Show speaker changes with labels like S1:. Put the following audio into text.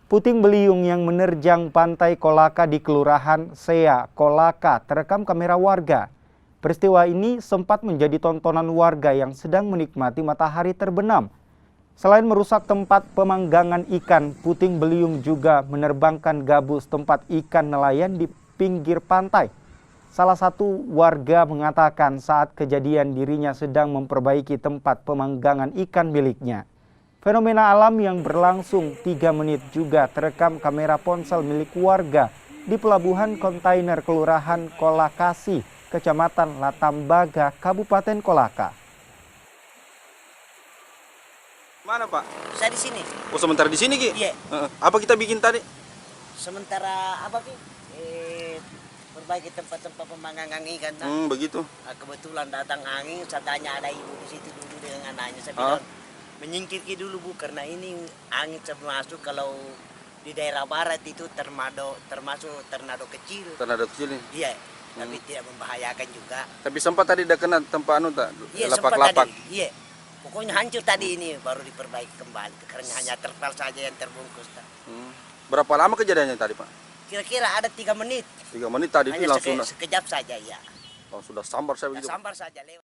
S1: Puting beliung yang menerjang pantai Kolaka di Kelurahan Sea, Kolaka terekam kamera warga. Peristiwa ini sempat menjadi tontonan warga yang sedang menikmati matahari terbenam. Selain merusak tempat pemanggangan ikan, puting beliung juga menerbangkan gabus tempat ikan nelayan di pinggir pantai. Salah satu warga mengatakan saat kejadian dirinya sedang memperbaiki tempat pemanggangan ikan miliknya. Fenomena alam yang berlangsung 3 menit juga terekam kamera ponsel milik warga di pelabuhan kontainer Kelurahan Kolakasi, Kecamatan Latambaga, Kabupaten Kolaka.
S2: Mana Pak?
S3: Saya di sini.
S2: Oh sementara di sini Ki?
S3: Iya.
S2: Apa kita bikin tadi?
S3: Sementara apa Ki? Perbaiki tempat-tempat pemanggangan ikan.
S2: Begitu.
S3: Kebetulan datang angin, saya tanya ada ibu di situ dulu dengan anaknya. Saya bilang menyingkir dulu Bu, karena ini angin masuk kalau di daerah barat itu termasuk tornado kecil.
S2: Tornado kecil nih?
S3: Iya, tapi tidak membahayakan juga.
S2: Tapi sempat tadi udah kena tempat
S3: Iya,
S2: lapak-lapak.
S3: Iya, pokoknya hancur tadi ini baru diperbaiki kembali. Karena hanya terpal saja yang terbungkus.
S2: Berapa lama kejadiannya tadi Pak?
S3: Kira-kira ada 3 menit.
S2: 3 menit tadi
S3: Hanya
S2: itu langsung.
S3: sekejap saja ya.
S2: Oh, sudah sambar saya begitu.
S3: Sambar saja lewat.